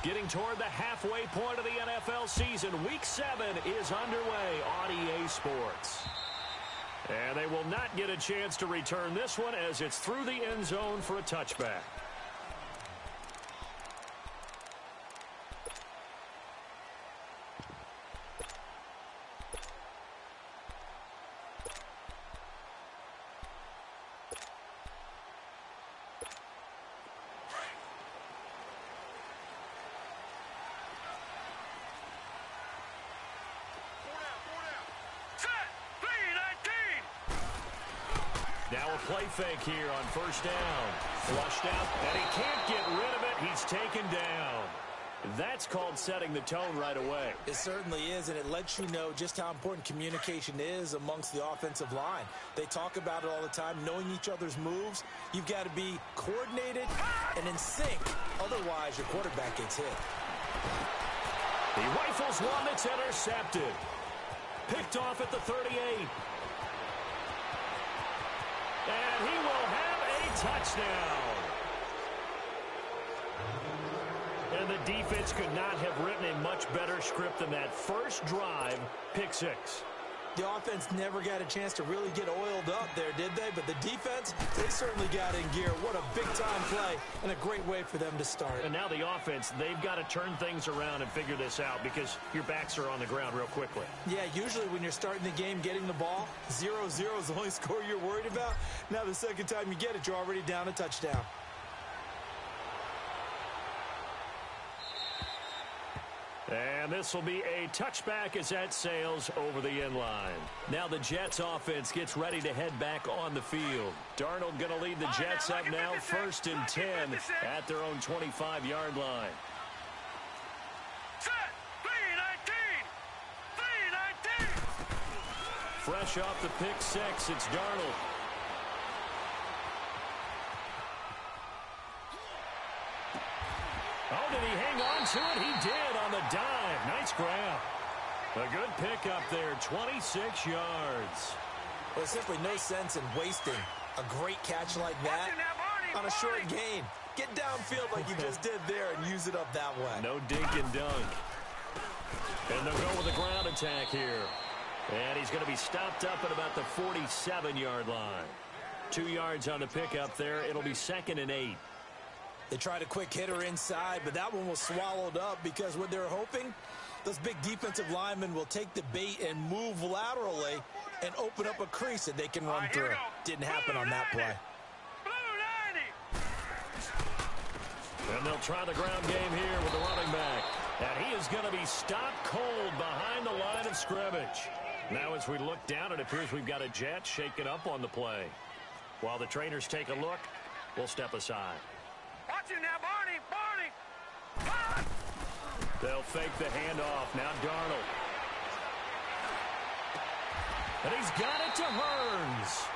Getting toward the halfway point of the NFL season, Week 7 is underway on EA Sports. And they will not get a chance to return this one as it's through the end zone for a touchback. Now a play fake here on first down. Flushed out, and he can't get rid of it. He's taken down. That's called setting the tone right away. It certainly is, and it lets you know just how important communication is amongst the offensive line. They talk about it all the time, knowing each other's moves. You've got to be coordinated and in sync. Otherwise, your quarterback gets hit. He rifles one that's intercepted. Picked off at the 38. And he will have a touchdown. And the defense could not have written a much better script than that first drive, pick six. The offense never got a chance to really get oiled up there, did they? But the defense, they certainly got in gear. What a big-time play and a great way for them to start. And now the offense, they've got to turn things around and figure this out because your backs are on the ground real quickly. Yeah, usually when you're starting the game, getting the ball, 0-0 is the only score you're worried about. Now the second time you get it, you're already down a touchdown. And this will be a touchback as that sails over the end line. Now the Jets offense gets ready to head back on the field. Darnold going to lead the Jets up now, 1st and 10 at their own 25-yard line. Set, 3-19. Fresh off the pick six, it's Darnold. Oh, did he hang on to it? He did on the dive. Nice grab. A good pickup there, 26 yards. Well, there's simply no sense in wasting a great catch like that on a short gain. Get downfield like you just did there and use it up that way. No dink and dunk. And they'll go with a ground attack here. And he's going to be stopped up at about the 47-yard line. 2 yards on the pickup there. It'll be 2nd and 8. They tried a quick hitter inside, but that one was swallowed up because what they're hoping, those big defensive linemen will take the bait and move laterally and open up a crease that they can run through. Didn't happen on that play. And they'll try the ground game here with the running back. And he is going to be stopped cold behind the line of scrimmage. Now as we look down, it appears we've got a Jet shaking up on the play. While the trainers take a look, we'll step aside. Watch him now, Barney. They'll fake the handoff. Now Darnold. And he's got it to Hearns.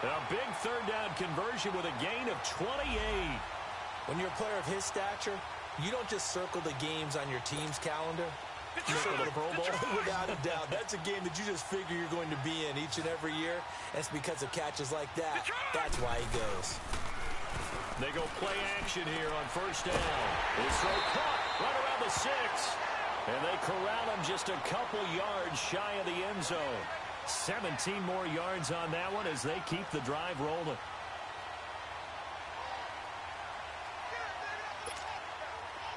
A big third down conversion with a gain of 28. When you're a player of his stature, you don't just circle the games on your team's calendar. You circle the Pro Bowl. Without a doubt. That's a game that you just figure you're going to be in each and every year. And it's because of catches like that. That's why he goes. They go play action here on first down. His throw caught right around the 6. And they corral him just a couple yards shy of the end zone. 17 more yards on that one as they keep the drive rolling.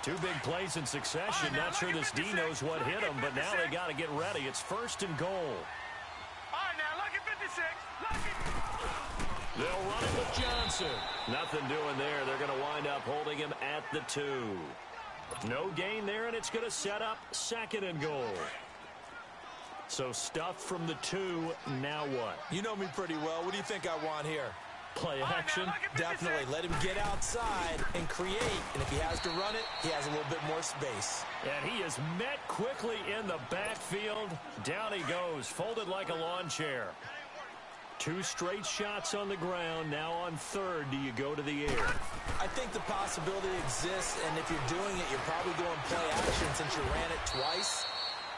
Two big plays in succession. Not sure this D knows what hit him, but now they got to get ready. It's 1st and goal. All right, now, look at 56. They'll run it with Johnson. Nothing doing there. They're going to wind up holding him at the 2. No gain there, and it's going to set up 2nd and goal. So stuff from the 2. Now what? You know me pretty well. What do you think I want here? Play action? Definitely. Let him get outside and create. And if he has to run it, he has a little bit more space. And he is met quickly in the backfield. Down he goes, folded like a lawn chair. 2 straight shots on the ground. Now on 3rd, do you go to the air? I think the possibility exists, and if you're doing it, you're probably going play action since you ran it twice.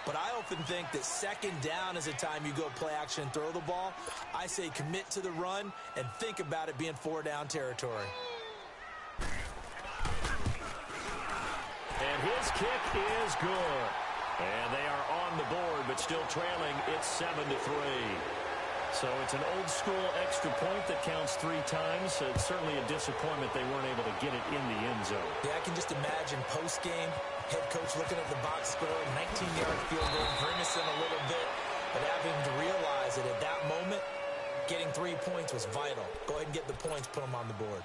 But I often think that 2nd down is a time you go play action and throw the ball. I say commit to the run and think about it being 4 down territory. And his kick is good. And they are on the board, but still trailing. It's 7-3. So it's an old-school extra point that counts 3 times. So it's certainly a disappointment they weren't able to get it in the end zone. Yeah, I can just imagine post-game, head coach looking at the box score, 19-yard field goal, grimacing a little bit, but having to realize that at that moment, getting 3 points was vital. Go ahead and get the points, put them on the board.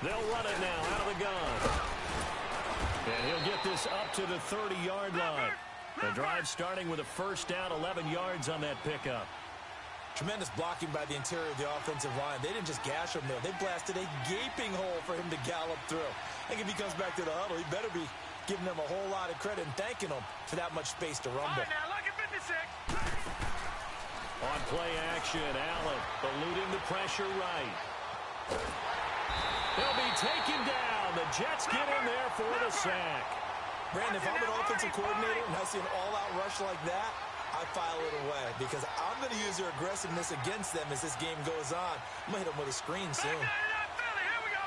They'll run it now out of the gun. And he'll get this up to the 30-yard line. The drive starting with a first down, 11 yards on that pickup. Tremendous blocking by the interior of the offensive line. They didn't just gash him there. They blasted a gaping hole for him to gallop through. I think if he comes back to the huddle, he better be giving them a whole lot of credit and thanking them for that much space to rumble. Now, look at 56. On play action, Allen eluding the pressure right. He'll be taken down. The Jets get in there for the sack. Brandon, if I'm an offensive coordinator and I see an all-out rush like that, I file it away because I'm going to use their aggressiveness against them as this game goes on. I'm going to hit them with a screen soon. Here we go.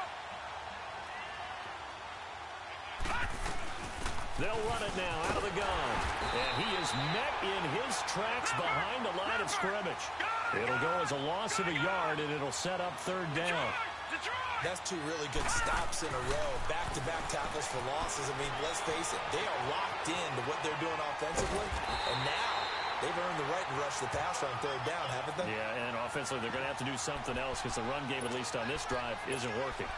They'll run it now out of the gun. And he is met in his tracks behind the line of scrimmage. It'll go as a loss of a yard, and it'll set up third down. That's 2 really good stops in a row. Back-to-back tackles for losses. I mean, let's face it, they are locked into what they're doing offensively. And now they've earned the right to rush the passer on third down, haven't they? Yeah, and offensively, they're going to have to do something else because the run game, at least on this drive, isn't working.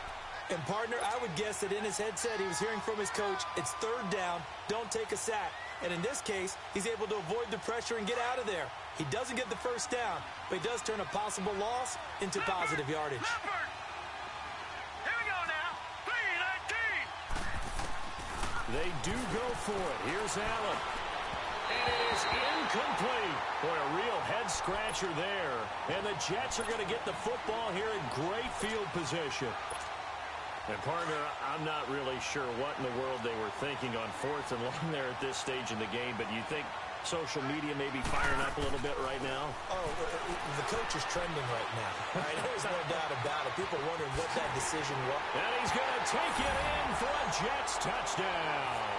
And, partner, I would guess that in his headset he was hearing from his coach, it's third down, don't take a sack. And in this case, he's able to avoid the pressure and get out of there. He doesn't get the first down, but he does turn a possible loss into positive yardage. They do go for it. Here's Allen. And it is incomplete. Boy, a real head-scratcher there. And the Jets are going to get the football here in great field position. And, partner, I'm not really sure what in the world they were thinking on 4th and long there at this stage in the game, but you think social media may be firing up a little bit right now? Oh, the coach is trending right now. Right? There's no doubt about it. People wondering what that decision was. And he's going to take it in for a Jets touchdown.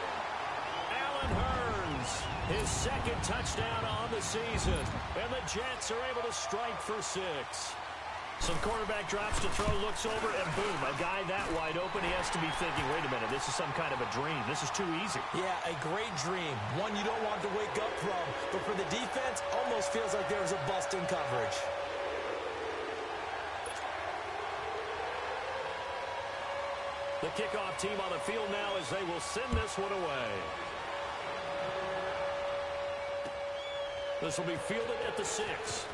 Allen Hurns, his 2nd touchdown on the season. And the Jets are able to strike for 6. Some quarterback drops to throw, looks over, and boom, a guy that wide open, he has to be thinking, wait a minute, this is some kind of a dream. This is too easy. Yeah, a great dream. One you don't want to wake up from. But for the defense, almost feels like there's a bust in coverage. The kickoff team on the field now as they will send this one away. This will be fielded at the 6.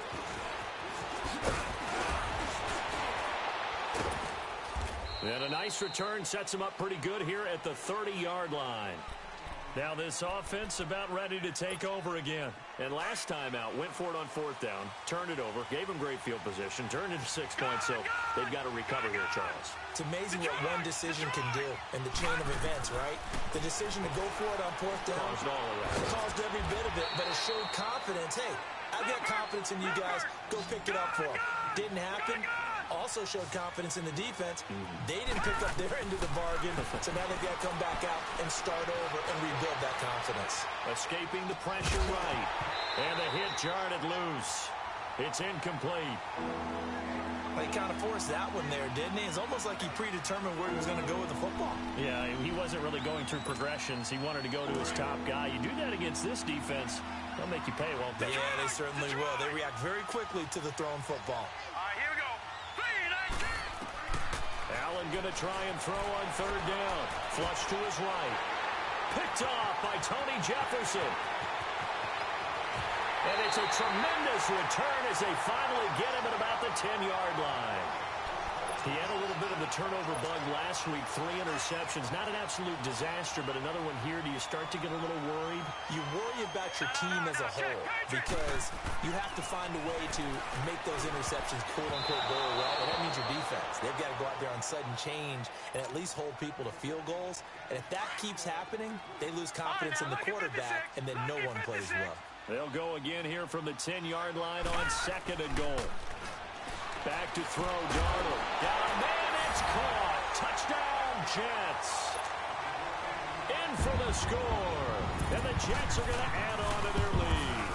And a nice return sets him up pretty good here at the 30-yard line. Now this offense about ready to take over again. And last time out, went for it on 4th down, turned it over, gave him great field position, turned it to 6 points, so they've got to recover here, Charles. It's amazing what one decision can do in the chain of events, right? The decision to go for it on 4th down Caused all of that. Caused every bit of it, but it showed confidence. Hey, I've got confidence in you guys. Go pick it up for them. Didn't happen. Also showed confidence in the defense. They didn't pick up their end of the bargain, so now they've got to come back out and start over and rebuild that confidence. Escaping the pressure right. And the hit jarred it loose. It's incomplete. He kind of forced that one there, didn't he? It's almost like he predetermined where he was going to go with the football. Yeah, he wasn't really going through progressions. He wanted to go to his top guy. You do that against this defense, they'll make you pay, won't they? Yeah, they certainly will. They react very quickly to the thrown football. All right, here we go. 3, 19. Allen going to try and throw on 3rd down. Flush to his right. Picked off by Tony Jefferson. And it's a tremendous return as they finally get him at about the 10-yard line. He had a little bit of the turnover bug last week, 3 interceptions. Not an absolute disaster, but another one here. Do you start to get a little worried? You worry about your team as a whole because you have to find a way to make those interceptions, quote-unquote, go away. And that means your defense. They've got to go out there on sudden change and at least hold people to field goals. And if that keeps happening, they lose confidence in the quarterback, and then no one plays well. They'll go again here from the 10-yard line on 2nd and goal. Back to throw, Darnold. Down, man, it's caught. Touchdown, Jets. In for the score. And the Jets are going to add on to their lead.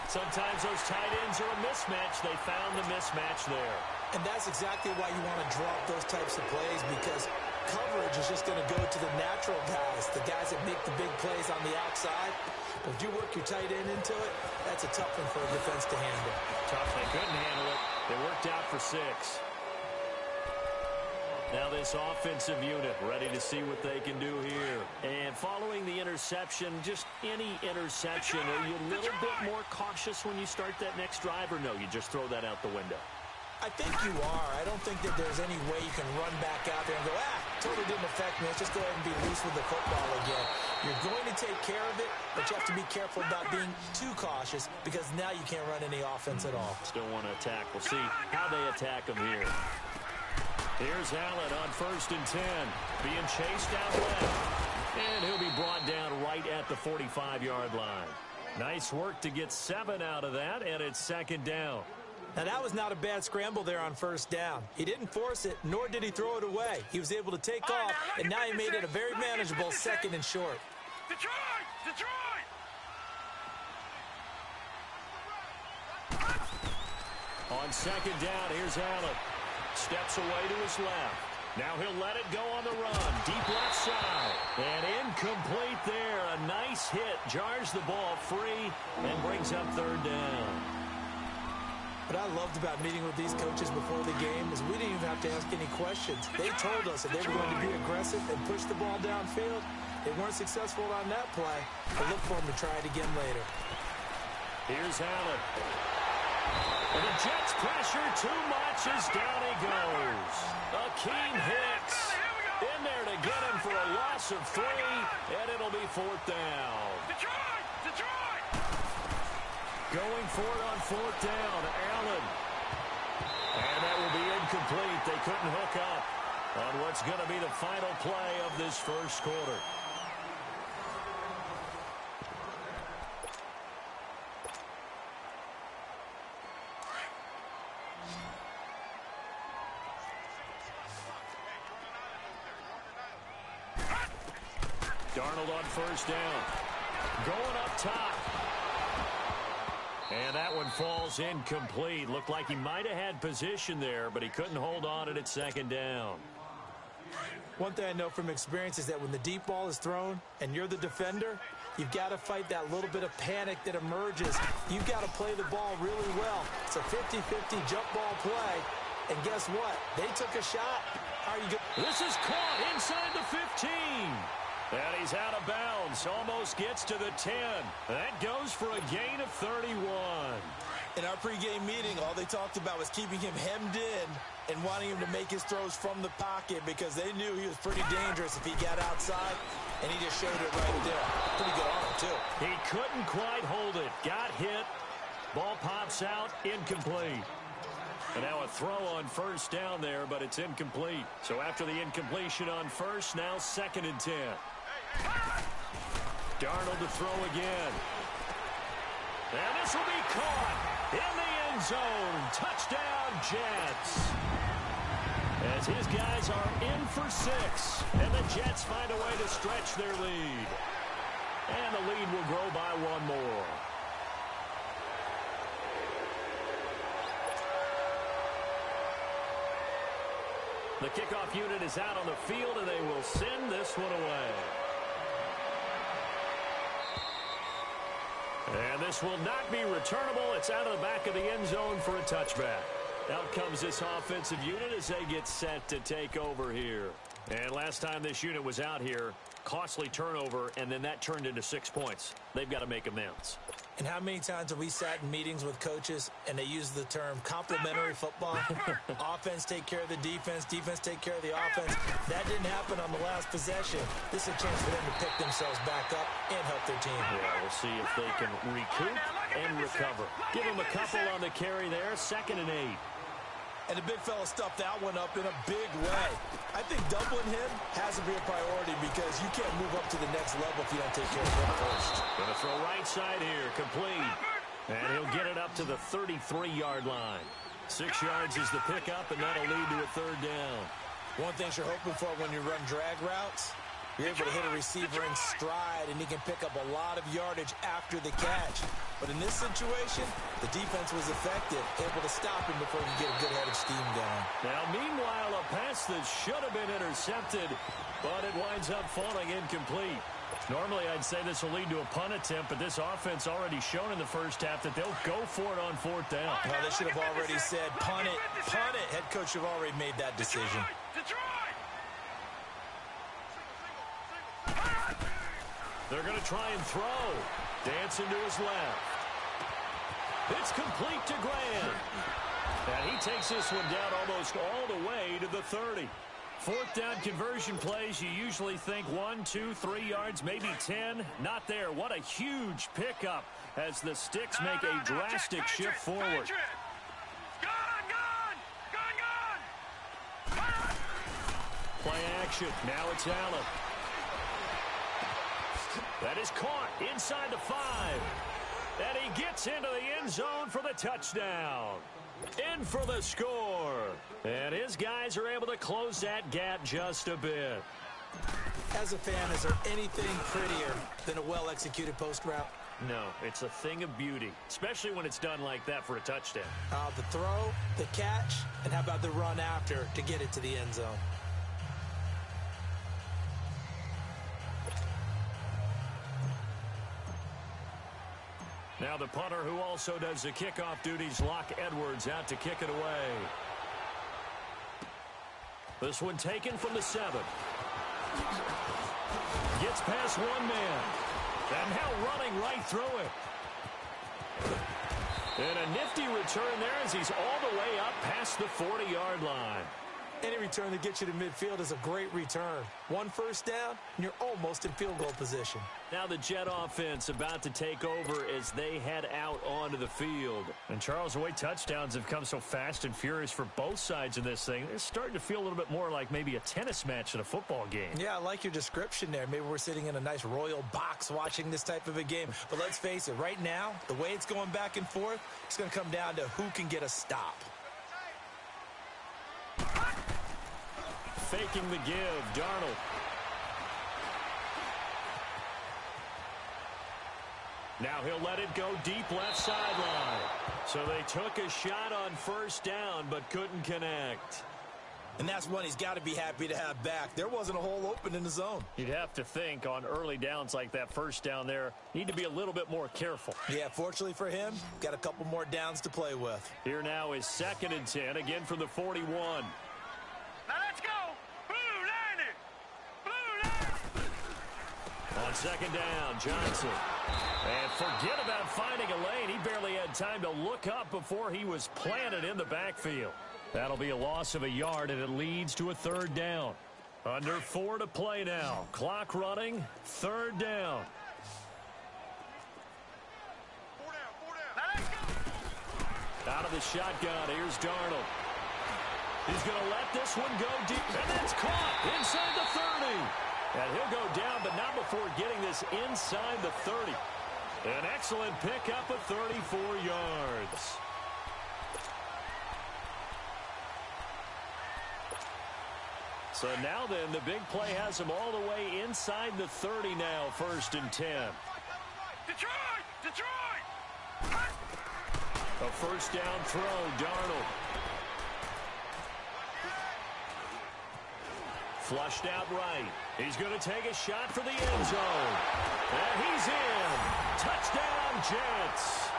Sometimes those tight ends are a mismatch. They found the mismatch there. And that's exactly why you want to drop those types of plays, because coverage is just going to go to the natural guys, the guys that make the big plays on the outside. But if you work your tight end into it, that's a tough one for a defense to handle. Tough. They couldn't handle it. They worked out for 6. Now this offensive unit ready to see what they can do here. And following the interception, just any interception, are you a little bit more cautious when you start that next drive, or no, you just throw that out the window? I think you are. I don't think that there's any way you can run back out there and go, totally didn't affect me. Let's just go ahead and be loose with the football again. You're going to take care of it, but you have to be careful about being too cautious because now you can't run any offense at all. Still want to attack. We'll see how they attack them here. Here's Allen on 1st and 10. Being chased out left. And he'll be brought down right at the 45-yard line. Nice work to get 7 out of that, and it's 2nd down. Now, that was not a bad scramble there on 1st down. He didn't force it, nor did he throw it away. He was able to take off, and now he made it a very manageable 2nd and short. Detroit! Detroit! On 2nd down, here's Allen. Steps away to his left. Now he'll let it go on the run. Deep left side. And incomplete there. A nice hit. Jars the ball free and brings up 3rd down. What I loved about meeting with these coaches before the game is we didn't even have to ask any questions. They told us that they were going to be aggressive and push the ball downfield. They weren't successful on that play, but look for them to try it again later. Here's Allen. And the Jets pressure too much as down he goes. Akeem Hicks in there to get him for a loss of 3, and it'll be 4th down. Detroit! Detroit! Going for it on 4th down, Allen. And that will be incomplete. They couldn't hook up on what's going to be the final play of this 1st quarter. Darnold on 1st down. Going up top. And that one falls incomplete. Looked like he might have had position there, but he couldn't hold on to it at 2nd down. One thing I know from experience is that when the deep ball is thrown and you're the defender, you've got to fight that little bit of panic that emerges. You've got to play the ball really well. It's a 50-50 jump ball play. And guess what? They took a shot. How are you going? This is caught inside the 15. And he's out of bounds. Almost gets to the 10. That goes for a gain of 31. In our pregame meeting, all they talked about was keeping him hemmed in and wanting him to make his throws from the pocket because they knew he was pretty dangerous if he got outside, and he just showed it right there. Pretty good arm, too. He couldn't quite hold it. Got hit. Ball pops out. Incomplete. And now a throw on 1st down there, but it's incomplete. So after the incompletion on 1st, now 2nd and 10. Darnold to throw again. And this will be caught in the end zone. Touchdown, Jets. As his guys are in for 6. And the Jets find a way to stretch their lead. And the lead will grow by 1 more. The kickoff unit is out on the field, and they will send this one away. And this will not be returnable. It's out of the back of the end zone for a touchback. Out comes this offensive unit as they get set to take over here. And last time this unit was out here, costly turnover, and then that turned into 6 points. They've got to make amends. And how many times have we sat in meetings with coaches and they use the term complementary football? Offense take care of the defense, defense take care of the offense. That didn't happen on the last possession. This is a chance for them to pick themselves back up and help their team. Yeah, we'll see if they can recoup and recover. Give them a couple on the carry there, 2nd and 8. And the big fella stuffed that one up in a big way. I think doubling him has to be a priority because you can't move up to the next level if you don't take care of him first. Gonna throw right side here, complete. And he'll get it up to the 33-yard line. 6 yards is the pickup, and that'll lead to a 3rd down. One thing you're hoping for when you run drag routes, you're able to hit a receiver in stride, and he can pick up a lot of yardage after the catch. But in this situation, the defense was effective, able to stop him before he could get a good head of steam going. Now, meanwhile, a pass that should have been intercepted, but it winds up falling incomplete. Normally, I'd say this will lead to a punt attempt, but this offense already shown in the first half that they'll go for it on 4th down. Well, they should have already said, punt it, punt it. Head coach should have already made that decision. They're going to try and throw. Dancing to his left. It's complete to Graham. And he takes this one down almost all the way to the 30. 4th down conversion plays, you usually think 1, 2, 3 yards, maybe 10. Not there. What a huge pickup as the Sticks make a drastic shift forward. Play action. Now it's Allen. That is caught inside the 5. And he gets into the end zone for the touchdown. In for the score. And his guys are able to close that gap just a bit. As a fan, is there anything prettier than a well-executed post route? No, it's a thing of beauty, especially when it's done like that for a touchdown. The throw, the catch, and how about the run after to get it to the end zone? Now the punter who also does the kickoff duties, Locke Edwards, out to kick it away. This one taken from the 7. Gets past one man. And now running right through it. And a nifty return there as he's all the way up past the 40-yard line. Any return that gets you to midfield is a great return. 1 first down, and you're almost in field goal position. Now the Jet offense about to take over as they head out onto the field. And Charles, the way touchdowns have come so fast and furious for both sides of this thing, it's starting to feel a little bit more like maybe a tennis match than a football game. Yeah, I like your description there. Maybe we're sitting in a nice royal box watching this type of a game. But let's face it, right now, the way it's going back and forth, it's going to come down to who can get a stop. Faking the give, Darnold. Now he'll let it go deep left sideline. So they took a shot on first down but couldn't connect. And that's one he's got to be happy to have back. There wasn't a hole open in the zone. You'd have to think on early downs like that first down there, need to be a little bit more careful. Yeah, fortunately for him, got a couple more downs to play with. Here now is 2nd and 10, again from the 41. Now let's go. Blue line it. Blue line. On 2nd down, Johnson. And forget about finding a lane. He barely had time to look up before he was planted in the backfield. That'll be a loss of a yard, and it leads to a 3rd down. Under 4 to play now. Clock running, 3rd down. Now let's go. Out of the shotgun, here's Darnold. He's going to let this one go deep, and that's caught inside the 30. And he'll go down, but not before getting this inside the 30. An excellent pickup of 34 yards. So now then, the big play has him all the way inside the 30 now, 1st and 10. Detroit! Detroit! A first down throw, Darnold. Flushed out right. He's going to take a shot for the end zone. And he's in. Touchdown, Jets.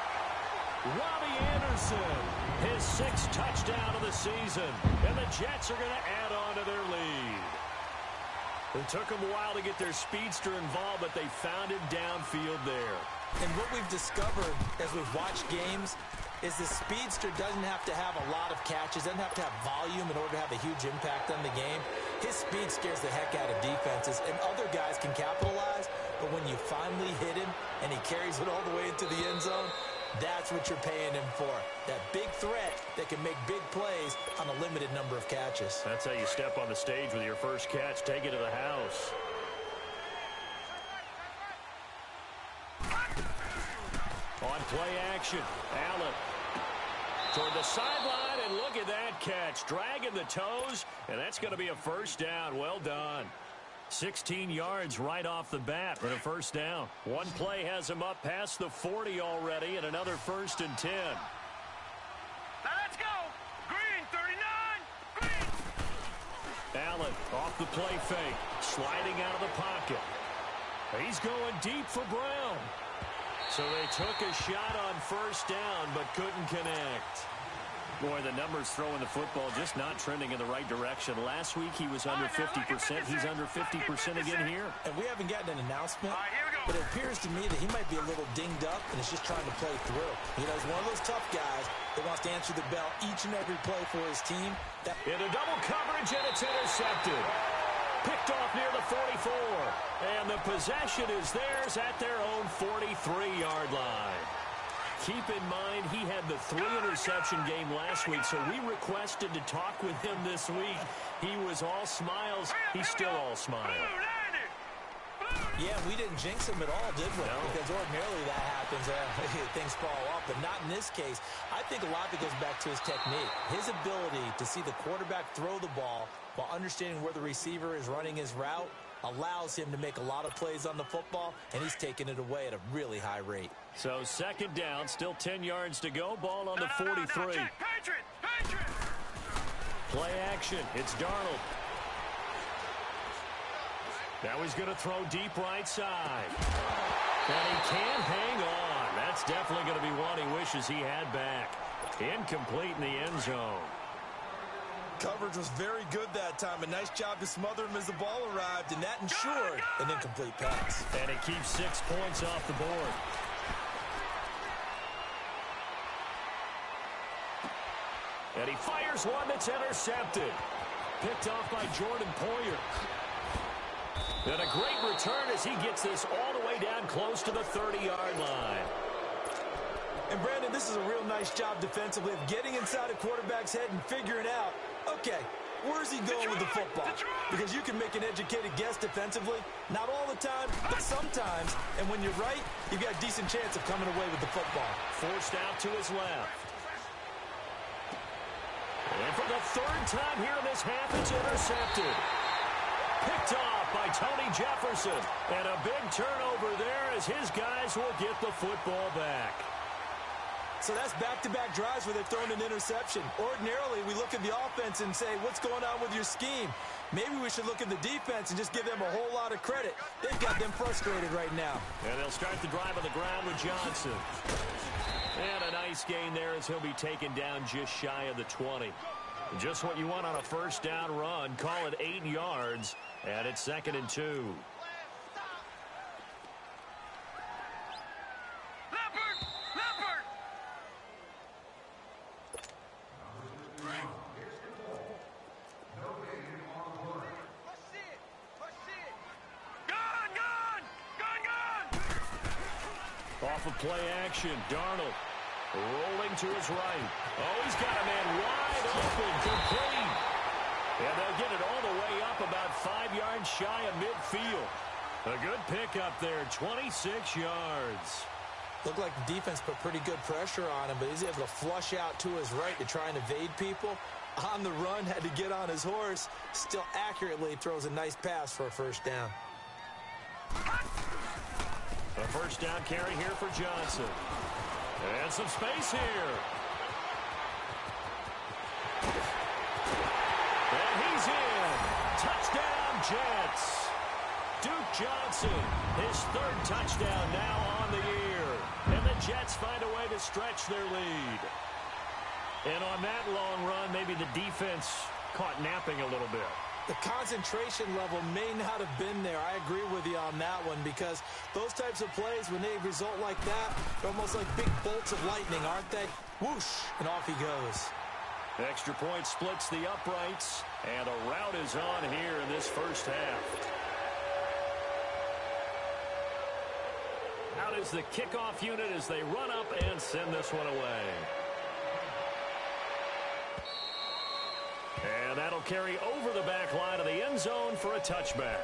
Robbie Anderson, his 6th touchdown of the season. And the Jets are going to add on to their lead. It took them a while to get their speedster involved, but they found him downfield there. And what we've discovered as we've watched games is the speedster doesn't have to have a lot of catches, doesn't have to have volume in order to have a huge impact on the game. His speed scares the heck out of defenses, and other guys can capitalize, but when you finally hit him and he carries it all the way into the end zone, that's what you're paying him for. That big threat that can make big plays on a limited number of catches. That's how you step on the stage with your first catch. Take it to the house. On play action, Allen toward the sideline, and look at that catch. Dragging the toes, and that's going to be a first down. Well done. 16 yards right off the bat for a first down. One play has him up past the 40 already, and another 1st and 10. Now let's go. Green, 39. Green. Allen off the play fake, sliding out of the pocket. He's going deep for Brown. So they took a shot on first down, but couldn't connect. Boy, the numbers throwing the football just not trending in the right direction. Last week he was under 50%. He's under 50% again here. And we haven't gotten an announcement, All right, here we go. but it appears to me that he might be a little dinged up and is just trying to play through. You know, he's one of those tough guys that wants to answer the bell each and every play for his team. Into double coverage, and it's intercepted. Picked off near the 44. And the possession is theirs at their own 43-yard line. Keep in mind, he had the 3-interception game last week, so we requested to talk with him this week. He was all smiles. He's still all smiles. Yeah, we didn't jinx him at all, did we? No. Because ordinarily that happens. Things fall off, but not in this case. I think a lot of it goes back to his technique. His ability to see the quarterback throw the ball while understanding where the receiver is running his route allows him to make a lot of plays on the football, and he's taking it away at a really high rate. So second down, still 10 yards to go. Ball on the 43. Patriot. Play action. It's Darnold. Now he's going to throw deep right side. And he can't hang on. That's definitely going to be one he wishes he had back. Incomplete in the end zone. Coverage was very good that time. A nice job to smother him as the ball arrived, and that ensured an incomplete pass. And it keeps 6 points off the board. And he fires one that's intercepted. Picked off by Jordan Poyer. And a great return as he gets this all the way down close to the 30-yard line. And, Brandon, this is a real nice job defensively of getting inside a quarterback's head and figuring out, okay, where's he going with the football? Because you can make an educated guess defensively. Not all the time, but sometimes. And when you're right, you've got a decent chance of coming away with the football. Forced out to his left. And for the 3rd time here in this half, it's intercepted. Picked off by Tony Jefferson. And a big turnover there as his guys will get the football back. So that's back-to-back drives where they've thrown an interception. Ordinarily, we look at the offense and say, what's going on with your scheme? Maybe we should look at the defense and just give them a whole lot of credit. They've got them frustrated right now. And they'll start the drive on the ground with Johnson. And a nice gain there as he'll be taken down just shy of the 20. Just what you want on a first down run. Call it 8 yards, and it's 2nd and 2. Off of play action, Darnold rolling to his right. Oh, he's got a man wide open, complete. And they'll get it all the way up about 5 yards shy of midfield. A good pickup there, 26 yards. Looked like the defense put pretty good pressure on him, but he's able to flush out to his right to try and evade people. On the run, had to get on his horse. Still accurately throws a nice pass for a first down. A first down carry here for Johnson. And some space here. And he's in. Touchdown, Jets. Duke Johnson, his 3rd touchdown now on the year. And the Jets find a way to stretch their lead. And on that long run, maybe the defense caught napping a little bit. The concentration level may not have been there. I agree with you on that one, because those types of plays, when they result like that, they're almost like big bolts of lightning, aren't they? Whoosh, and off he goes. Extra point splits the uprights, and a rout is on here in this first half. Out is the kickoff unit as they run up and send this one away. And that'll carry over the back line of the end zone for a touchback.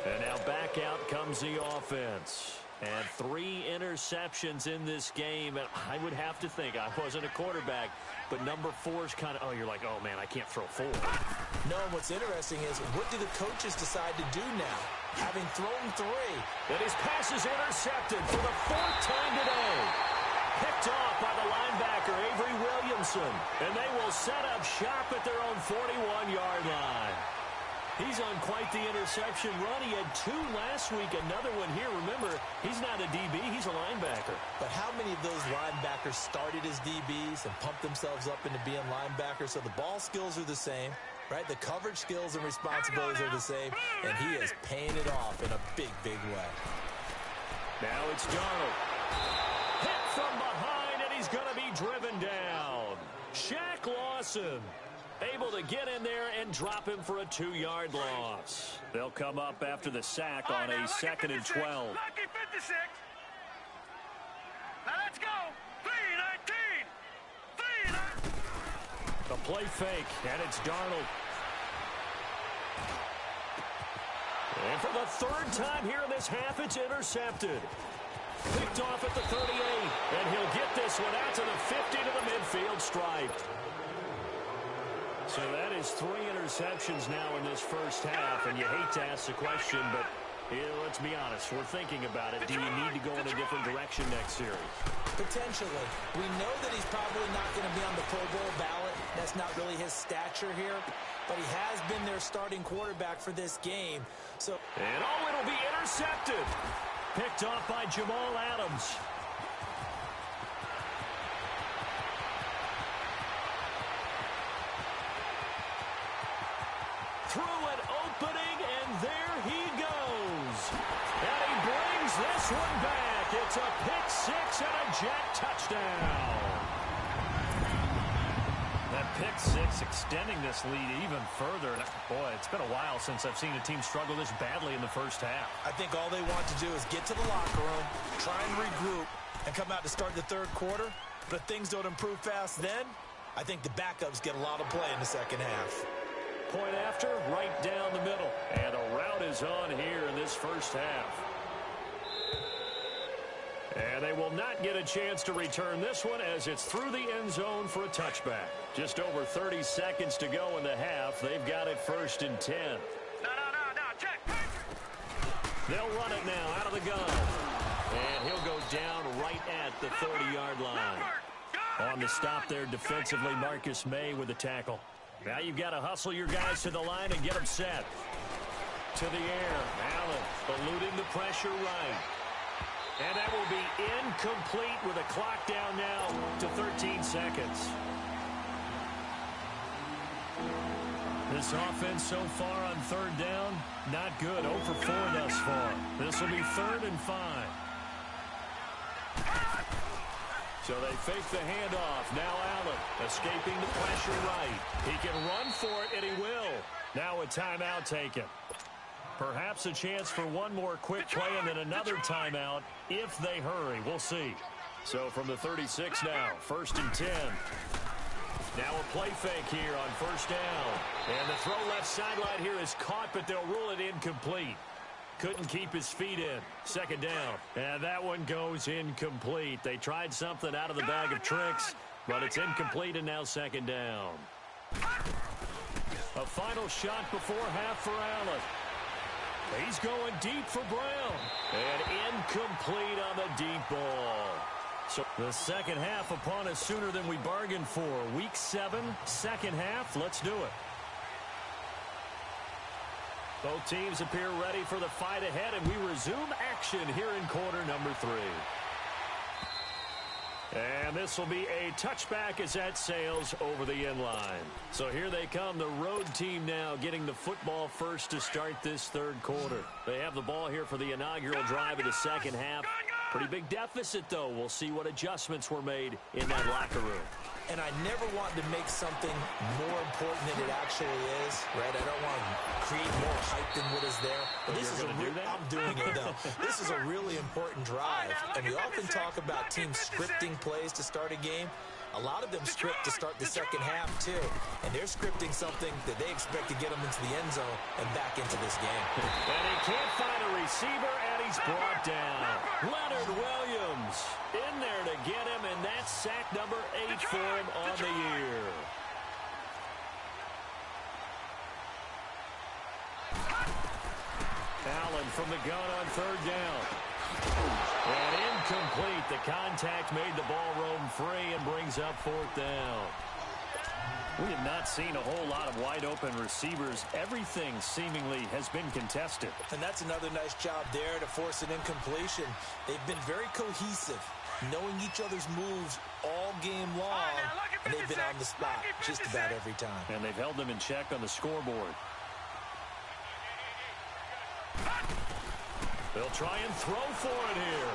And now back out comes the offense. And 3 interceptions in this game. And I would have to think, I wasn't a quarterback, but number 4 is kind of, you're like, oh, man, I can't throw 4. No, what's interesting is, what do the coaches decide to do now? Having thrown 3. And his pass is intercepted for the 4th time today. Picked off by the linebacker, Avery Williamson. And they will set up shop at their own 41-yard line. He's on quite the interception run. He had 2 last week, another one here. Remember, he's not a DB, he's a linebacker. But how many of those linebackers started as DBs and pumped themselves up into being linebackers? So the ball skills are the same, right? The coverage skills and responsibilities are the same, and he is paying it off in a big, big way. Now it's Darnold. Hit from behind, and he's going to be driven down. Shaq Lawson able to get in there and drop him for a 2-yard loss. They'll come up after the sack on a 2nd and 12. Lucky 56. Now let's go. 3-19. The play fake, and it's Darnold. And for the 3rd time here in this half, it's intercepted. Picked off at the 38, and he'll get this one out to the 50 to the midfield stripe. So that is 3 interceptions now in this first half, and you hate to ask the question, but let's be honest, we're thinking about it. Do you need to go in a different direction next series? Potentially. We know that he's probably not going to be on the Pro Bowl ballot. That's not really his stature here, but he has been their starting quarterback for this game. So, and it'll be intercepted. Picked off by Jamal Adams. Through an opening, and there he goes. And he brings this one back. It's a pick-6 and a Jet touchdown. That pick-6 extending this lead even further. Boy, it's been a while since I've seen a team struggle this badly in the first half. I think all they want to do is get to the locker room, try and regroup, and come out to start the 3rd quarter. But if things don't improve fast then, I think the backups get a lot of play in the 2nd half. Point after, right down the middle. And a rout is on here in this first half. And they will not get a chance to return this one as it's through the end zone for a touchback. Just over 30 seconds to go in the half. They've got it 1st and 10. No, check. They'll run it now out of the gun. And he'll go down right at the 30-yard line. On the stop there defensively, Marcus May with the tackle. Now you've got to hustle your guys to the line and get them set. To the air. Allen eluding the pressure right. And that will be incomplete with a clock down now to 13 seconds. This offense so far on 3rd down, not good. 0 for 4 thus far. This will be 3rd and 5. So they fake the handoff. Now Allen escaping the pressure right. He can run for it, and he will. Now a timeout taken. Perhaps a chance for one more quick play and then another timeout if they hurry. We'll see. So from the 36 now, 1st and 10. Now a play fake here on 1st down. And the throw left sideline here is caught, but they'll rule it incomplete. Couldn't keep his feet in. 2nd down. And that one goes incomplete. They tried something out of the bag of tricks, but it's incomplete, and now 2nd down. A final shot before half for Allen. He's going deep for Brown. And incomplete on the deep ball. So the 2nd half upon us sooner than we bargained for. Week 7, 2nd half. Let's do it. Both teams appear ready for the fight ahead, and we resume action here in quarter number 3. And this will be a touchback as that sails over the end line. So here they come, the road team now getting the football first to start this third quarter. They have the ball here for the inaugural drive of the second half. Pretty big deficit, though. We'll see what adjustments were made in that locker room. And I never want to make something more important than it actually is, right? I don't want to create more hype than what is there. But this is I'm doing it, though. This is a really important drive. And we often talk about teams scripting plays to start a game. A lot of them script to start the second half, too. And they're scripting something that they expect to get them into the end zone and back into this game. And he can't find a receiver, and he's brought down. Leonard Williams in there to get him, and that's sack number 8 for him on the year. Allen from the gun on third down. And incomplete. The contact made the ball roam free and brings up fourth down. We have not seen a whole lot of wide-open receivers. Everything seemingly has been contested. And that's another nice job there to force an incompletion. They've been very cohesive, knowing each other's moves all game long, and they've been on the spot just about every time. And they've held them in check on the scoreboard. They'll try and throw for it here.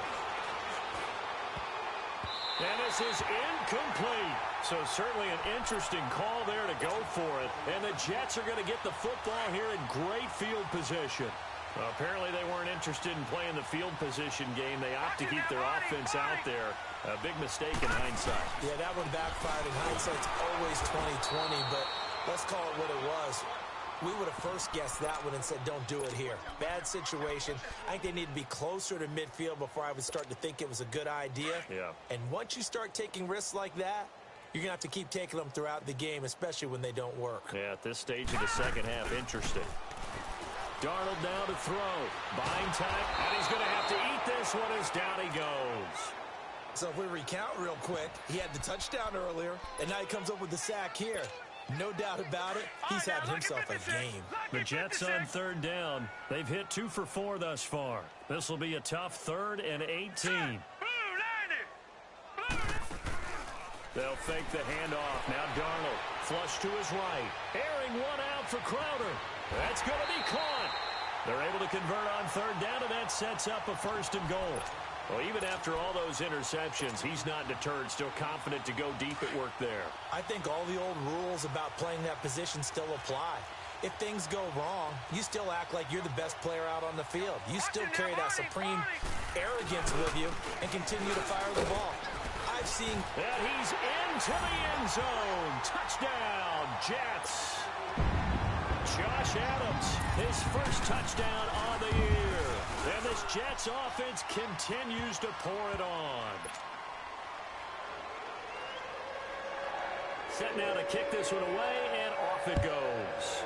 And this is incomplete. So certainly an interesting call there to go for it. And the Jets are going to get the football here in great field position. Apparently they weren't interested in playing the field position game. They opt to keep their offense out there. A big mistake in hindsight. Yeah, that one backfired. In hindsight, it's always 20/20, but let's call it what it was. We would have first guessed that one and said, don't do it here. Bad situation. I think they need to be closer to midfield before I would start to think it was a good idea. Yeah. And once you start taking risks like that, you're going to have to keep taking them throughout the game, especially when they don't work. Yeah, at this stage of the second half, interesting. Darnold now to throw. Buying time, and he's going to have to eat this one as down he goes. So if we recount real quick, he had the touchdown earlier, and now he comes up with the sack here. No doubt about it, he's having himself a game. The Jets on third down. They've hit 2 for 4 thus far. This will be a tough 3rd and 18. They'll fake the handoff. Now Darnold, flush to his right. Airing one out for Crowder. That's going to be caught. They're able to convert on third down, and that sets up a 1st and goal. Well, even after all those interceptions, he's not deterred, still confident to go deep at work there. I think all the old rules about playing that position still apply. If things go wrong, you still act like you're the best player out on the field. You still carry that supreme arrogance with you and continue to fire the ball. I've seen... And he's into the end zone. Touchdown, Jets. Josh Adams, his first touchdown on the year. And this Jets offense continues to pour it on. Set now to kick this one away, and off it goes.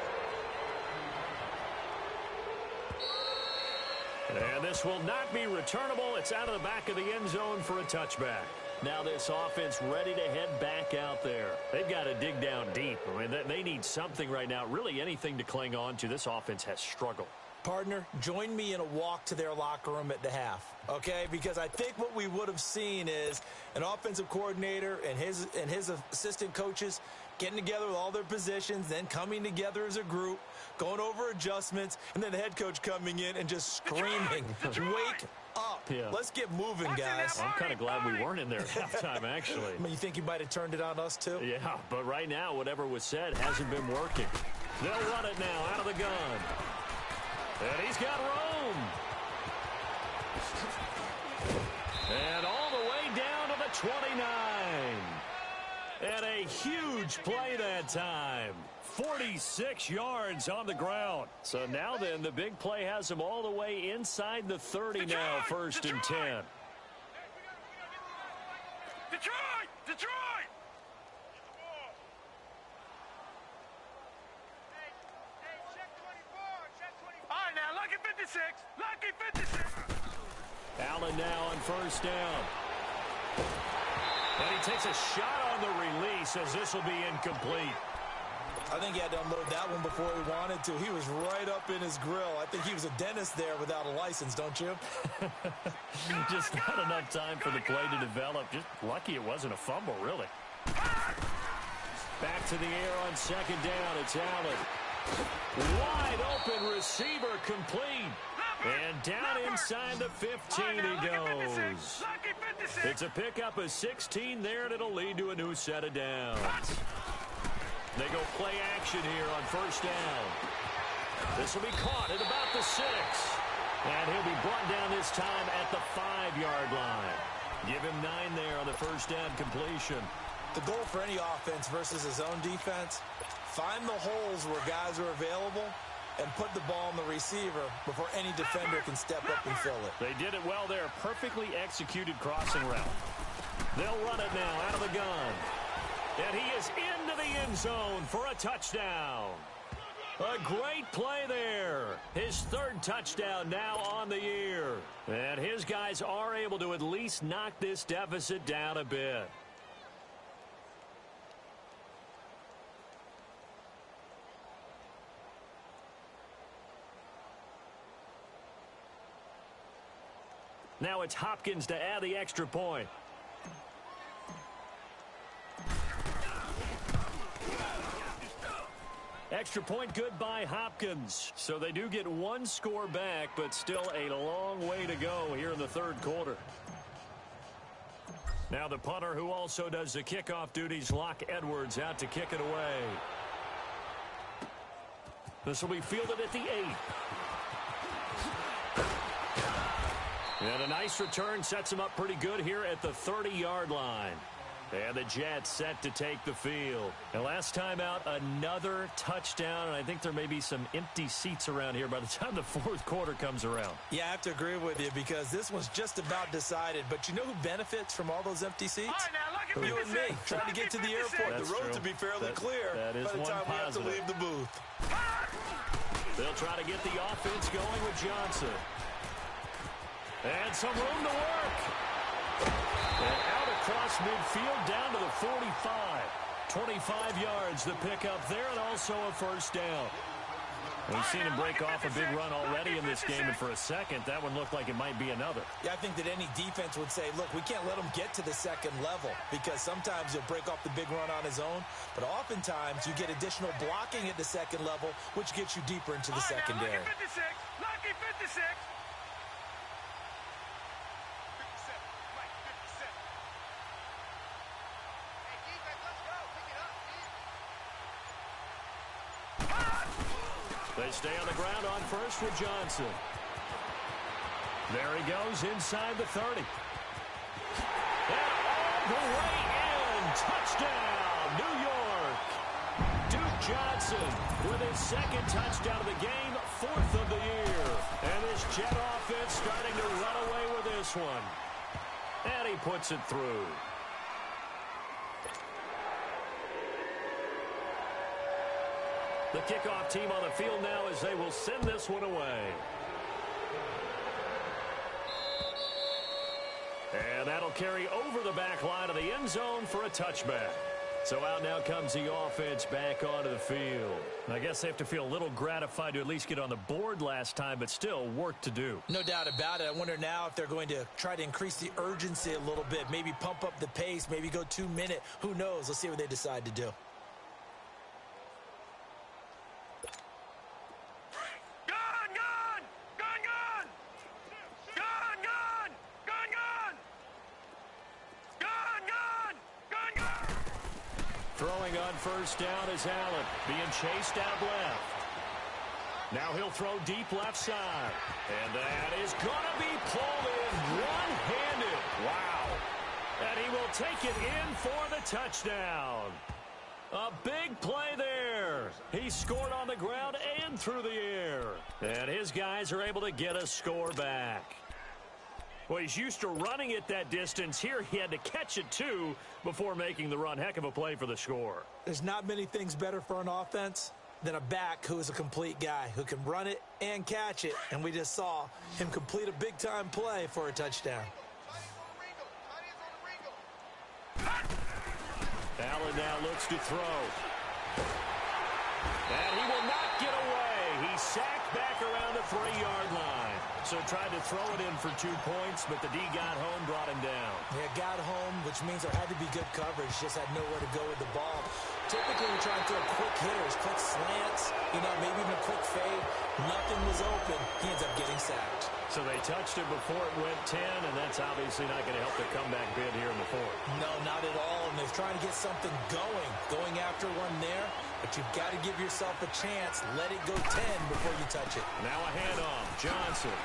And this will not be returnable. It's out of the back of the end zone for a touchback. Now this offense ready to head back out there. They've got to dig down deep. I mean, they need something right now, really anything to cling on to. This offense has struggled. Partner, join me in a walk to their locker room at the half, okay? Because I think what we would have seen is an offensive coordinator and his assistant coaches getting together with all their positions, then coming together as a group, going over adjustments, and then the head coach coming in and just screaming, wake up. Yeah. Let's get moving, guys. Well, I'm kind of glad we weren't in there at halftime, actually. I mean, you think you might have turned it on us, too? Yeah, but right now, whatever was said hasn't been working. They'll run it now out of the gun. And he's got room. And all the way down to the 29. And a huge play that time. 46 yards on the ground. So now then, the big play has him all the way inside the 30 now, 1st and 10. Detroit! All right, now, lucky 56. Lucky 56. Allen now on 1st down. And he takes a shot on the release as this will be incomplete. I think he had to unload that one before he wanted to. He was right up in his grill. I think he was a dentist there without a license, don't you? Just not enough time for the play to develop. Just lucky it wasn't a fumble, really. Back to the air on second down. It's Allen. Wide open receiver complete. And down inside the 15 he goes. It's a pickup of 16 there, and it'll lead to a new set of downs. They go play action here on first down. This will be caught at about the 6. And he'll be brought down this time at the 5-yard line. Give him 9 there on the first down completion. The goal for any offense versus his own defense, find the holes where guys are available and put the ball on the receiver before any defender can step up and fill it. They did it well there. Perfectly executed crossing route. They'll run it now out of the gun. And he is into the end zone for a touchdown. A great play there. His 3rd touchdown now on the year. And his guys are able to at least knock this deficit down a bit. Now it's Hopkins to add the extra point. Extra point good by Hopkins. So they do get 1 score back, but still a long way to go here in the 3rd quarter. Now the punter, who also does the kickoff duties, Locke Edwards, out to kick it away. This will be fielded at the 8. And a nice return sets him up pretty good here at the 30-yard line. And the Jets set to take the field. And last time out, another touchdown. And I think there may be some empty seats around here by the time the 4th quarter comes around. Yeah, I have to agree with you because this one's just about decided. But you know who benefits from all those empty seats? All right, now, You and me, trying to get to the airport. That's the roads true. will be fairly clear that is by the time we have to leave the booth. They'll try to get the offense going with Johnson. And some room to work. And out across midfield down to the 45. 25 yards the pickup there, and also a first down. We've seen him break off a big run already in this game, and for a second, that one looked like it might be another. Yeah, I think that any defense would say, look, we can't let him get to the 2nd level because sometimes he'll break off the big run on his own, but oftentimes you get additional blocking at the 2nd level, which gets you deeper into the secondary. Lucky 56. They stay on the ground on first with Johnson. There he goes inside the 30. And all the way in. Touchdown, New York. Duke Johnson with his 2nd touchdown of the game, 4th of the year. And this Jet offense starting to run away with this one. And he puts it through. The kickoff team on the field now as they will send this one away. And that'll carry over the back line of the end zone for a touchback. So out now comes the offense back onto the field. And I guess they have to feel a little gratified to at least get on the board last time, but still work to do. No doubt about it. I wonder now if they're going to try to increase the urgency a little bit, maybe pump up the pace, maybe go 2-minute. Who knows? Let's see what they decide to do. Throwing on first down is Allen, being chased out left. Now he'll throw deep left side. And that is going to be pulled in one-handed. Wow. And he will take it in for the touchdown. A big play there. He scored on the ground and through the air. And his guys are able to get a score back. Well, he's used to running it that distance. Here he had to catch it, too, before making the run. Heck of a play for the score. There's not many things better for an offense than a back who is a complete guy who can run it and catch it. And we just saw him complete a big-time play for a touchdown. Allen now looks to throw. And he will not get away. He's sacked back around the 3-yard line. So tried to throw it in for 2 points, but the D got home, brought him down. Yeah, got home, which means there had to be good coverage. Just had nowhere to go with the ball. Typically, we try and throw quick hitters, quick slants, maybe even a quick fade. Nothing was open. He ends up getting sacked. So they touched it before it went 10, and that's obviously not going to help the comeback bid here in the fourth. No, not at all. And they're trying to get something going after one there. But you've got to give yourself a chance. Let it go 10 before you touch it. Now a handoff. Johnson.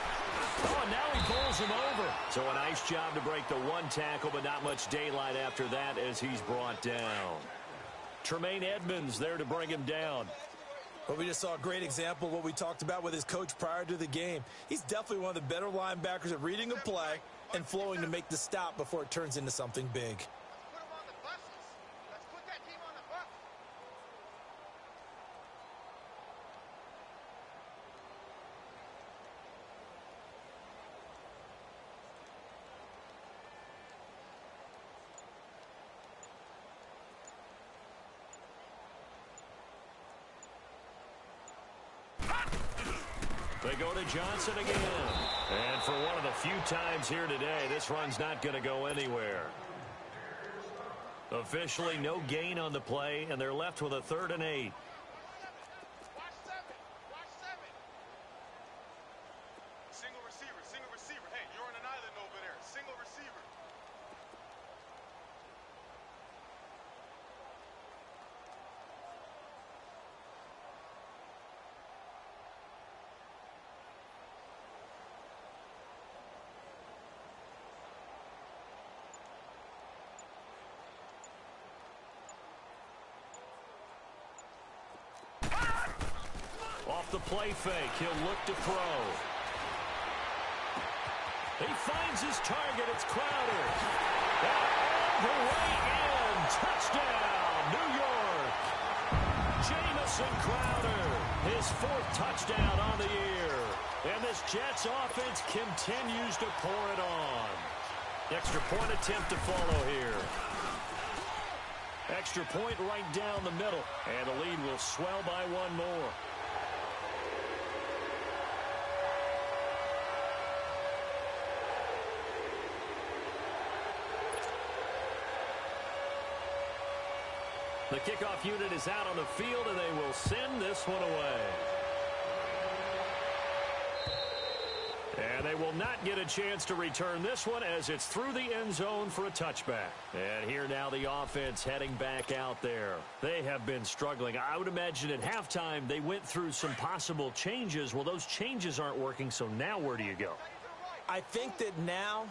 Oh, and now he pulls him over. So a nice job to break the one tackle, but not much daylight after that as he's brought down. Tremaine Edmonds there to bring him down. Well, we just saw a great example of what we talked about with his coach prior to the game. He's definitely one of the better linebackers at reading a play and flowing to make the stop before it turns into something big. They go to Johnson again. And for one of the few times here today, this run's not going to go anywhere. Officially, no gain on the play, and they're left with a 3rd and 8. Single receiver. Hey, you're on an island over there. Single receiver. Off the play fake, he'll look to throw. He finds his target, it's Crowder. And all the way in, touchdown, New York. Jamison Crowder, his 4th touchdown on the year. And this Jets offense continues to pour it on. Extra point attempt to follow here. Extra point right down the middle. And the lead will swell by 1 more. The kickoff unit is out on the field, and they will send this one away. And they will not get a chance to return this one as it's through the end zone for a touchback. And here now the offense heading back out there. They have been struggling. I would imagine at halftime they went through some possible changes. Well, those changes aren't working, so now where do you go? I think that now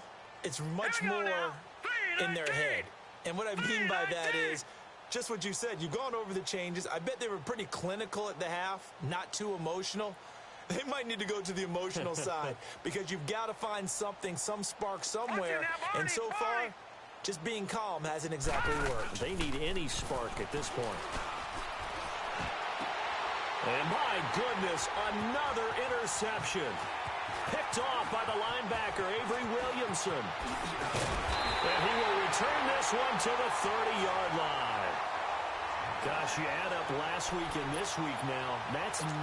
it's much more in their head. And what I mean by that is just what you said. You've gone over the changes. I bet they were pretty clinical at the half, not too emotional. They might need to go to the emotional side because you've got to find something, some spark somewhere. And so far, just being calm hasn't exactly worked. They need any spark at this point. And my goodness, another interception. Picked off by the linebacker, Avery Williamson. And he will return this one to the 30-yard line. Gosh, you add up last week and this week now. That's 9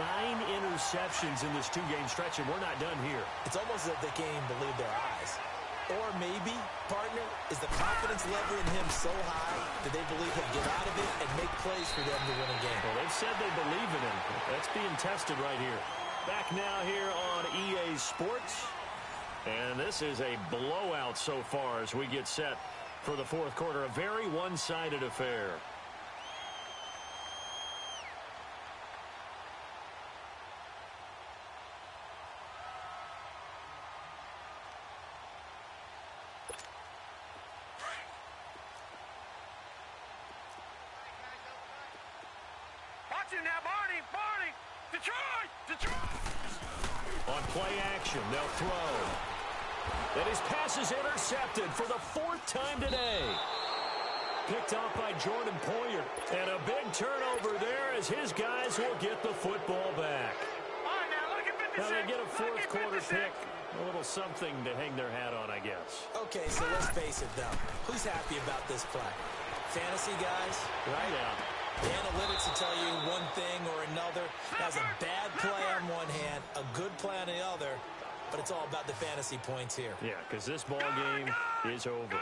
interceptions in this 2-game stretch, and we're not done here. It's almost as if they can't even believe their eyes. Or maybe, partner, is the confidence level in him so high that they believe he'll get out of it and make plays for them to win a game. Well, they've said they believe in him. That's being tested right here. Back now here on EA Sports. And this is a blowout so far as we get set for the fourth quarter. A very one-sided affair. Now, Barney, Detroit! On play action, they'll throw. And his pass is intercepted for the 4th time today. Picked off by Jordan Poyer. And a big turnover there as his guys will get the football back. All right, now, look at 56. Now they get a fourth quarter pick. A little something to hang their hat on, I guess. Okay, so let's face it, though. Who's happy about this play? Fantasy guys, right? Yeah. The analytics will tell you one thing or another. Has a bad play on one hand, a good play on the other, but it's all about the fantasy points here. Yeah, because this ball game is over.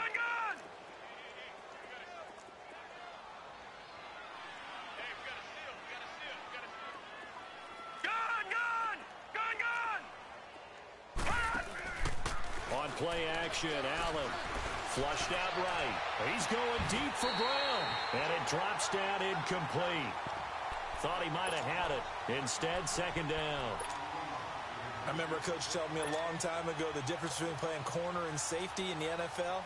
On play action, Allen flushed out right. He's going deep for Brown, and it drops down incomplete. Thought he might have had it. Instead, second down. I remember a coach telling me a long time ago the difference between playing corner and safety in the NFL.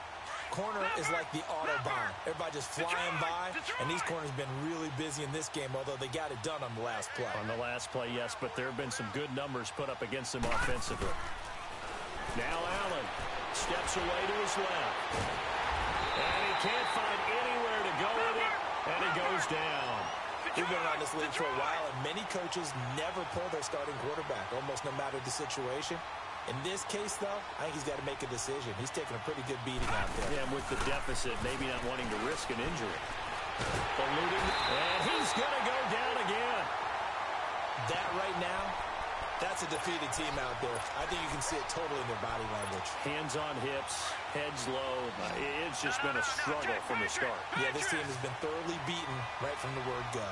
Corner is like the Autobahn. Everybody just flying by, and these corners have been really busy in this game, although they got it done on the last play. On the last play, yes, but there have been some good numbers put up against them offensively. Now Allen steps away to his left. And he can't find anywhere to go with it, and he goes down. We've been around this league for a while, and many coaches never pull their starting quarterback, almost no matter the situation. In this case, though, I think he's got to make a decision. He's taking a pretty good beating out there. Yeah, and with the deficit, maybe not wanting to risk an injury. Eluding, and he's going to go down again. That right now, that's a defeated team out there. I think you can see it totally in their body language. Hands on hips, heads low. It's just been a struggle from the start. Yeah, this team has been thoroughly beaten right from the word go.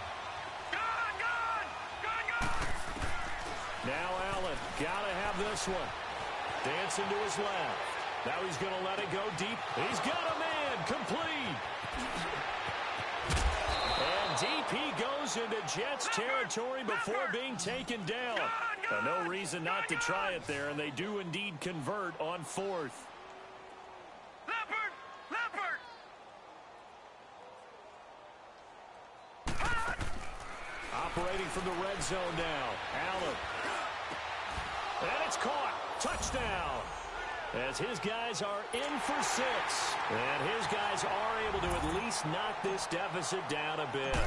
Now Allen, got to have this one. Dancing to his left. Now he's going to let it go deep. He's got a man, complete. And deep he goes into Jets territory before being taken down. No reason not to try it there, and they do indeed convert on fourth. Operating from the red zone now. Allen. And it's caught. Touchdown. As his guys are in for 6. And his guys are able to at least knock this deficit down a bit.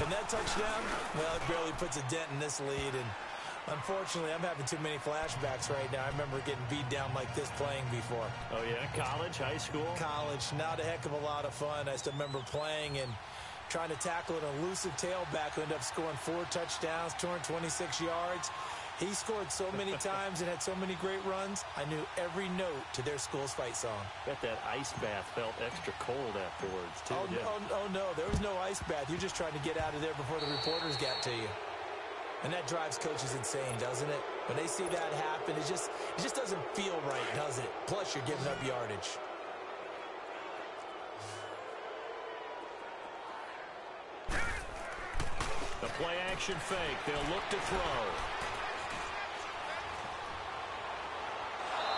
And that touchdown, well, it barely puts a dent in this lead. And unfortunately, I'm having too many flashbacks right now. I remember getting beat down like this playing before. Oh, yeah? College, high school? College. Not a heck of a lot of fun. I still remember playing and trying to tackle an elusive tailback who ended up scoring 4 touchdowns, 226 yards. He scored so many times and had so many great runs, I knew every note to their school's fight song. Bet that ice bath felt extra cold afterwards, too. Oh, no, there was no ice bath. You're just trying to get out of there before the reporters got to you. And that drives coaches insane, doesn't it? When they see that happen, it just doesn't feel right, does it? Plus, you're giving up yardage. The play-action fake. They'll look to throw.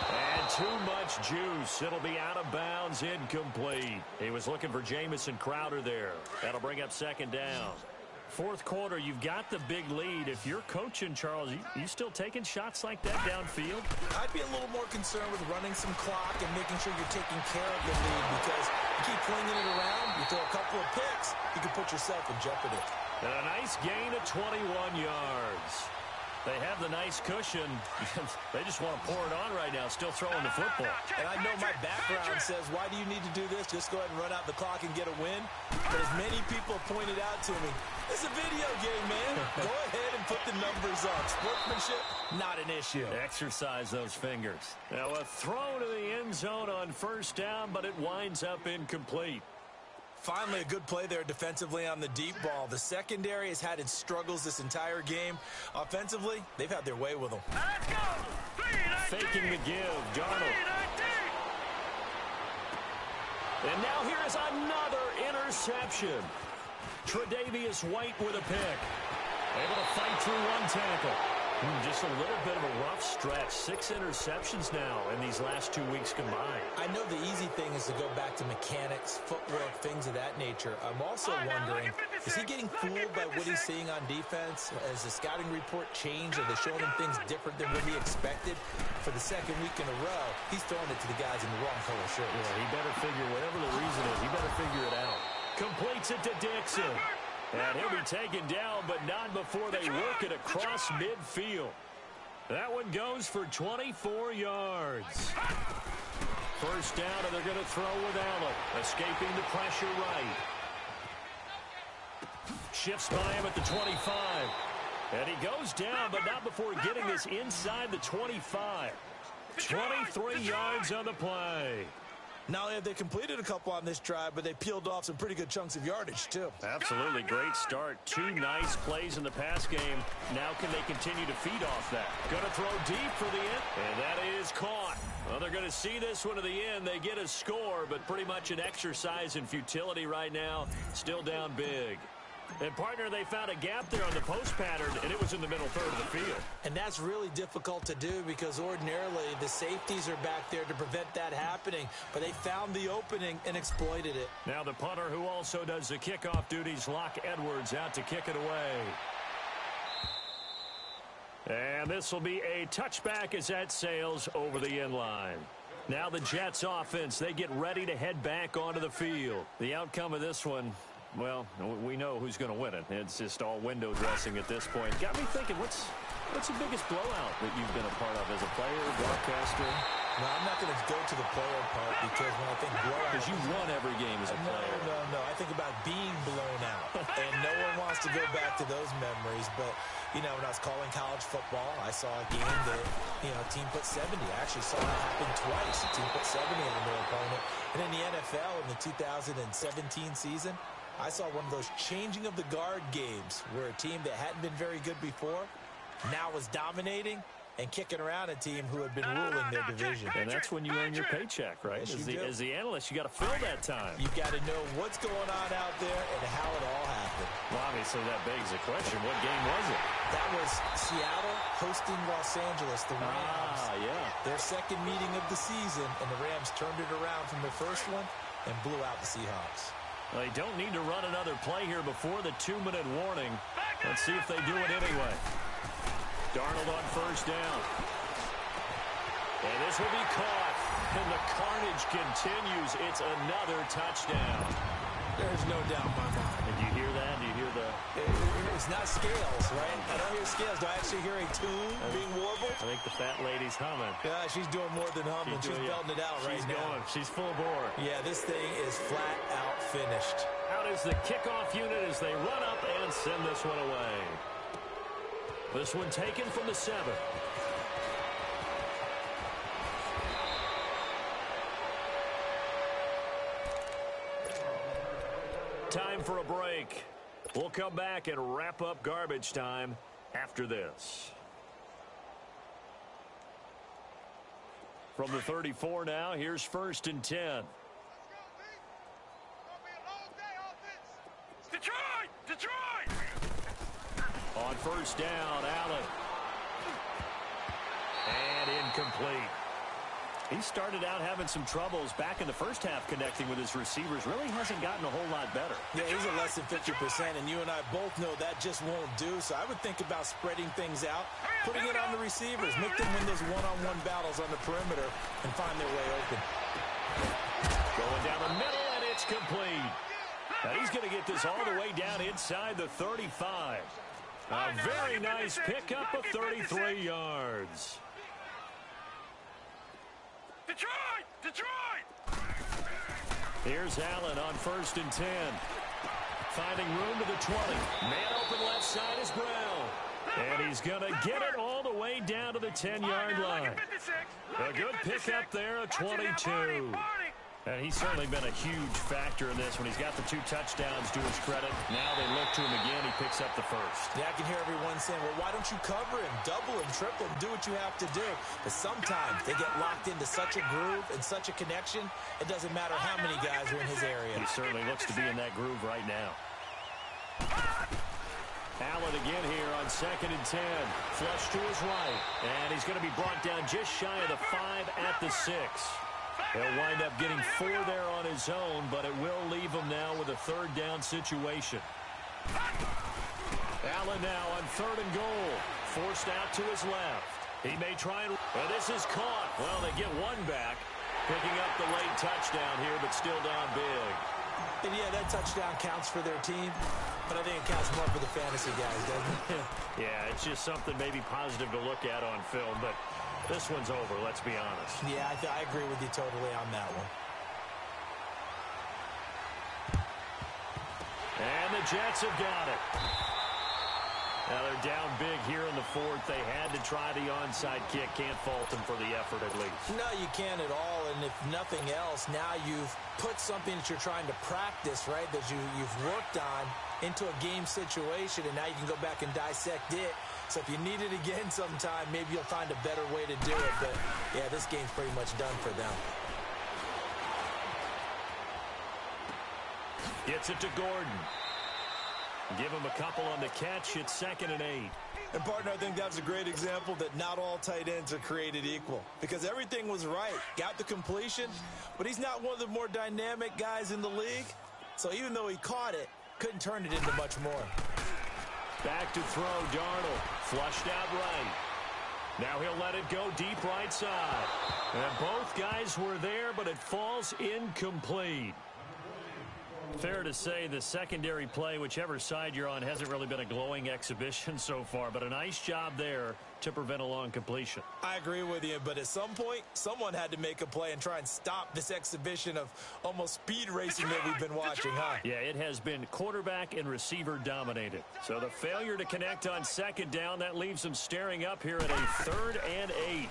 And too much juice. It'll be out of bounds, incomplete. He was looking for Jamison Crowder there. That'll bring up second down. Fourth quarter, you've got the big lead. If you're coaching, Charles, you still taking shots like that downfield? I'd be a little more concerned with running some clock and making sure you're taking care of the lead, because you keep flinging it around, you throw a couple of picks, you can put yourself in jeopardy. And a nice gain of 21 yards. They have the nice cushion. They just want to pour it on right now, still throwing the football. And I know my background says, why do you need to do this? Just go ahead and run out the clock and get a win. But as many people have pointed out to me, it's a video game, man. Go ahead and put the numbers up. Sportsmanship, not an issue. Exercise those fingers. Now a throw to the end zone on first down, but it winds up incomplete. Finally, a good play there defensively on the deep ball. The secondary has had its struggles this entire game. Offensively, they've had their way with them. Faking the give, Darnold. And now here is another interception. Tre'Davious White with a pick. Able to fight through one tackle. Just a little bit of a rough stretch. 6 interceptions now in these last 2 weeks combined. I know the easy thing is to go back to mechanics, footwork, things of that nature. I'm also wondering, is he getting fooled by what he's seeing on defense? Has the scouting report changed? Are they showing him things different than what he expected? For the second week in a row, he's throwing it to the guys in the wrong color shirts. Yeah, he better figure, whatever the reason is, he better figure it out. Completes it to Dixon. And he'll be taken down, but not before they work it across midfield. That one goes for 24 yards. First down, and they're going to throw with Allen. Escaping the pressure right. Shifts by him at the 25. And he goes down, but not before getting this inside the 25. 23 yards on the play. Not only have they completed a couple on this drive, but they peeled off some pretty good chunks of yardage, too. Absolutely. Great start. 2 nice plays in the pass game. Now can they continue to feed off that? Going to throw deep for the end. And that is caught. Well, they're going to see this one to the end. They get a score, but pretty much an exercise in futility right now. Still down big. And, partner, they found a gap there on the post pattern, and it was in the middle third of the field. And that's really difficult to do because ordinarily the safeties are back there to prevent that happening. But they found the opening and exploited it. Now the punter who also does the kickoff duties, Locke Edwards, out to kick it away. And this will be a touchback as that sails over the end line. Now the Jets offense, they get ready to head back onto the field. The outcome of this one, well, we know who's going to win it. It's just all window dressing at this point. Got me thinking, what's the biggest blowout that you've been a part of as a player, broadcaster? No, I'm not going to go to the player part because when I think blowout... Because you won every game as a player. No. I think about being blown out. And no one wants to go back to those memories. But, you know, when I was calling college football, I saw a game that, you know, a team put 70. I actually saw it happen twice. A team put 70 on their opponent. And in the NFL in the 2017 season, I saw one of those changing of the guard games where a team that hadn't been very good before now was dominating and kicking around a team who had been ruling their division. And that's when you earn your paycheck, right? Yes, as the analyst, you got to fill that time. You've got to know what's going on out there and how it all happened. Well, obviously, that begs the question, what game was it? That was Seattle hosting Los Angeles, the Rams. Yeah. Their second meeting of the season, and the Rams turned it around from their first one and blew out the Seahawks. Well, they don't need to run another play here before the 2-minute warning. Let's see if they do it anyway. Darnold on first down. And this will be caught. And the carnage continues. It's another touchdown. There's no doubt in my mind. And do you hear that? Do you hear the... It's not scales, right? I don't hear scales. Do I actually hear a tune being warbled? I think the fat lady's humming. Yeah, she's doing more than humming. She's belting it out right now. She's going. She's full bore. Yeah, this thing is flat out finished. Out is the kickoff unit as they run up and send this one away. This one taken from the 7. Time for a break. We'll come back and wrap up garbage time after this. From the 34 now, here's 1st and 10. Detroit! On first down, Allen. And incomplete. He started out having some troubles back in the first half connecting with his receivers. Really hasn't gotten a whole lot better. Yeah, he's at less than 50%, and you and I both know that just won't do. So I would think about spreading things out, putting it on the receivers, make them win those one-on-one battles on the perimeter, and find their way open. Going down the middle, and it's complete. Now he's going to get this all the way down inside the 35. A very nice pickup of 33 yards. Detroit! Here's Allen on 1st and 10. Finding room to the 20. Man open left side is Brown. And he's going to get it all the way down to the 10-yard line. A good pickup there, a 22. And he's certainly been a huge factor in this when he's got the 2 touchdowns to his credit. Now they look to him again. He picks up the first. Yeah, I can hear everyone saying, well, why don't you cover him, double him, triple him, do what you have to do. But sometimes they get locked into such a groove and such a connection, it doesn't matter how many guys are in his area. He certainly looks to be in that groove right now. Allen again here on 2nd and 10. Flush to his right. And he's going to be brought down just shy of the 5 at the 6. He'll wind up getting 4 there on his own, but it will leave him now with a 3rd down situation. Allen now on 3rd and goal. Forced out to his left. He may try and this is caught. Well, they get 1 back. Picking up the late touchdown here, but still down big. And yeah, that touchdown counts for their team, but I think it counts more for the fantasy guys, doesn't it? Yeah, it's just something maybe positive to look at on film, but this one's over, let's be honest. Yeah, I agree with you totally on that one. And the Jets have got it. Now they're down big here in the fourth. They had to try the onside kick. Can't fault them for the effort at least. No, you can't at all. And if nothing else, now you've put something that you're trying to practice, right, that you've worked on into a game situation, and now you can go back and dissect it. So if you need it again sometime, maybe you'll find a better way to do it. But, yeah, this game's pretty much done for them. Gets it to Gordon. Give him a couple on the catch. It's 2nd and 8. And, partner, I think that's a great example that not all tight ends are created equal. Because everything was right. Got the completion, but he's not one of the more dynamic guys in the league. So even though he caught it, couldn't turn it into much more. Back to throw, Darnold. Flushed out right. Now he'll let it go deep right side. And both guys were there, but it falls incomplete. Fair to say the secondary play, whichever side you're on, hasn't really been a glowing exhibition so far, but a nice job there to prevent a long completion. I agree with you, but at some point, someone had to make a play and try and stop this exhibition of almost speed racing that we've been watching, huh? Yeah, it has been quarterback and receiver dominated. So the failure to connect on 2nd down, that leaves them staring up here at a 3rd and 8.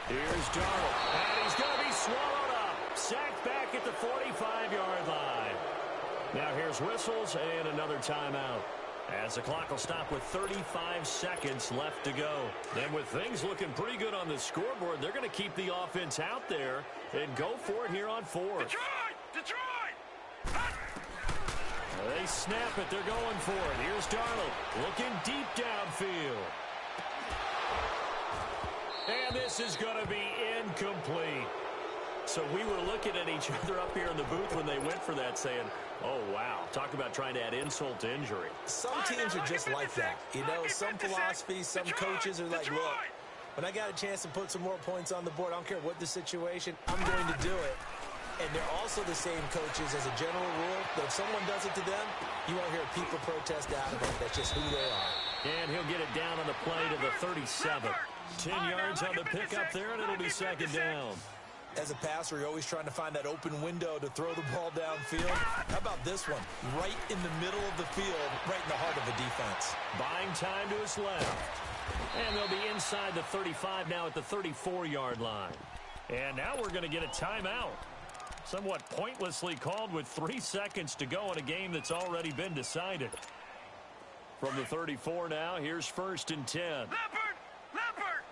Here's Darnold, and he's going to be swallowed up. Sacked back at the 45-yard line. Now here's whistles and another timeout. As the clock will stop with 35 seconds left to go. And with things looking pretty good on the scoreboard, they're going to keep the offense out there and go for it here on 4th. Detroit! They snap it. They're going for it. Here's Darnold looking deep downfield. And this is going to be incomplete. So we were looking at each other up here in the booth when they went for that saying, oh, wow. Talk about trying to add insult to injury. Some teams are just like that. You know, some philosophies, some coaches are like, look, when I got a chance to put some more points on the board, I don't care what the situation, I'm going to do it. And they're also the same coaches as a general rule, that if someone does it to them, you won't hear people protest out of it. That's just who they are. And he'll get it down on the play to the 37. 10 yards on the pickup there, and it'll be 2nd down. As a passer, you're always trying to find that open window to throw the ball downfield. How about this one? Right in the middle of the field, right in the heart of the defense. Buying time to his left. And they'll be inside the 35 now at the 34-yard line. And now we're going to get a timeout. Somewhat pointlessly called with 3 seconds to go in a game that's already been decided. From the 34 now, here's 1st and 10. Leopard! Leopard!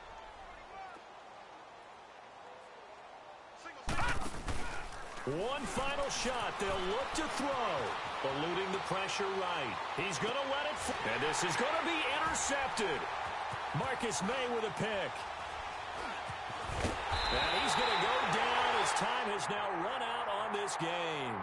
One final shot. They'll look to throw. Eluding the pressure right. He's going to let it fly. And this is going to be intercepted. Marcus May with a pick. And he's going to go down as time has now run out on this game.